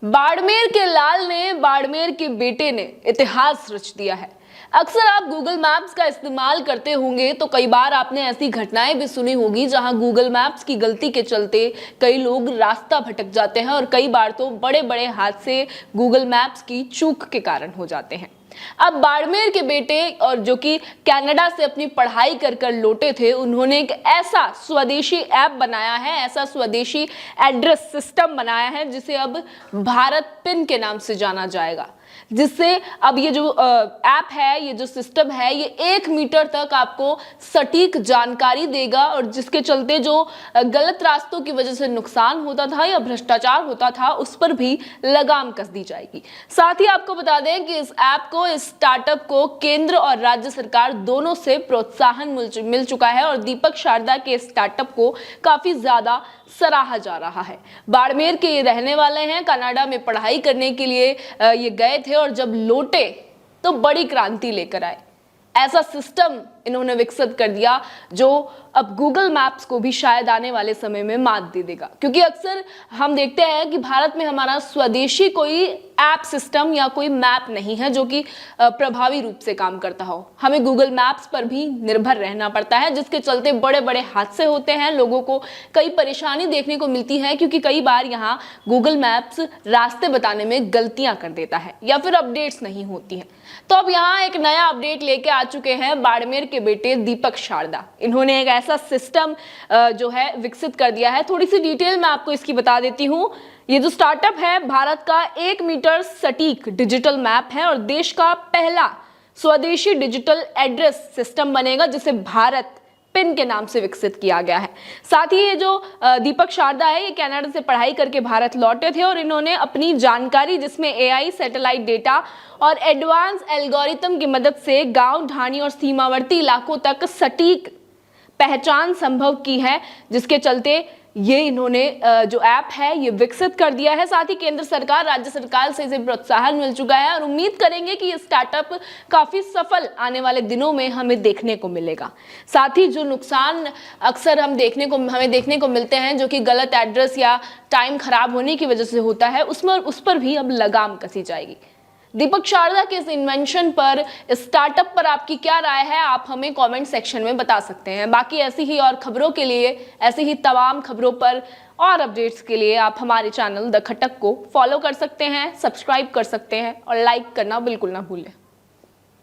बाड़मेर के लाल ने बाड़मेर के बेटे ने इतिहास रच दिया है। अक्सर आप गूगल मैप्स का इस्तेमाल करते होंगे तो कई बार आपने ऐसी घटनाएं भी सुनी होगी जहां गूगल मैप्स की गलती के चलते कई लोग रास्ता भटक जाते हैं और कई बार तो बड़े बड़े हादसे गूगल मैप्स की चूक के कारण हो जाते हैं। अब बाड़मेर के बेटे और जो कि कनाडा से अपनी पढ़ाई कर कर लौटे थे, उन्होंने एक ऐसा स्वदेशी ऐप बनाया है, ऐसा स्वदेशी एड्रेस सिस्टम बनाया है जिसे अब भारत पिन के नाम से जाना जाएगा। जिससे अब ये जो ऐप है, ये जो सिस्टम है, ये 1 मीटर तक आपको सटीक जानकारी देगा और जिसके चलते जो गलत रास्तों की वजह से नुकसान होता था या भ्रष्टाचार होता था उस पर भी लगाम कस दी जाएगी। साथ ही आपको बता दें कि इस ऐप को, इस स्टार्टअप को केंद्र और राज्य सरकार दोनों से प्रोत्साहन मिल चुका है और दीपक शारदा के स्टार्टअप को काफी ज्यादा सराहा जा रहा है। बाड़मेर के ये रहने वाले हैं, कनाडा में पढ़ाई करने के लिए ये गए थे और जब लौटे तो बड़ी क्रांति लेकर आए। ऐसा सिस्टम इन्होंने विकसित कर दिया जो अब गूगल मैप्स को भी शायद आने वाले समय में मात दे देगा, क्योंकि अक्सर हम देखते हैं कि भारत में हमारा स्वदेशी कोई ऐप सिस्टम या कोई मैप नहीं है जो कि प्रभावी रूप से काम करता हो। हमें गूगल मैप्स पर भी निर्भर रहना पड़ता है, जिसके चलते बड़े बड़े हादसे होते हैं, लोगों को कई परेशानी देखने को मिलती है क्योंकि कई बार यहाँ गूगल मैप्स रास्ते बताने में गलतियां कर देता है या फिर अपडेट्स नहीं होती हैं। तो अब यहाँ एक नया अपडेट लेके आ चुके हैं बाड़मेर के बेटे दीपक शारदा। इन्होंने एक ऐसा सिस्टम जो है विकसित कर दिया है। थोड़ी सी डिटेल मैं आपको इसकी बता देती हूँ। ये जो स्टार्टअप है भारत का 1 मीटर सटीक डिजिटल मैप है और देश का पहला स्वदेशी डिजिटल एड्रेस सिस्टम बनेगा जिसे भारत पिन के नाम से विकसित किया गया है। साथ ही ये जो दीपक शारदा है, ये कनाडा से पढ़ाई करके भारत लौटे थे और इन्होंने अपनी जानकारी, जिसमें एआई, सैटेलाइट डेटा और एडवांस एल्गोरिथम की मदद से गांव, ढाणी और सीमावर्ती इलाकों तक सटीक पहचान संभव की है, जिसके चलते ये इन्होंने जो ऐप है ये विकसित कर दिया है। साथ ही केंद्र सरकार, राज्य सरकार से इसे प्रोत्साहन मिल चुका है और उम्मीद करेंगे कि ये स्टार्टअप काफी सफल आने वाले दिनों में हमें देखने को मिलेगा। साथ ही जो नुकसान अक्सर हमें देखने को मिलते हैं, जो कि गलत एड्रेस या टाइम खराब होने की वजह से होता है, उस पर भी अब लगाम कसी जाएगी। दीपक शारदा के इस इन्वेंशन पर, इस स्टार्टअप पर आपकी क्या राय है, आप हमें कमेंट सेक्शन में बता सकते हैं। बाकी ऐसी ही और खबरों के लिए, ऐसी ही तमाम खबरों पर और अपडेट्स के लिए आप हमारे चैनल द खटक को फॉलो कर सकते हैं, सब्सक्राइब कर सकते हैं और लाइक करना बिल्कुल ना भूलें।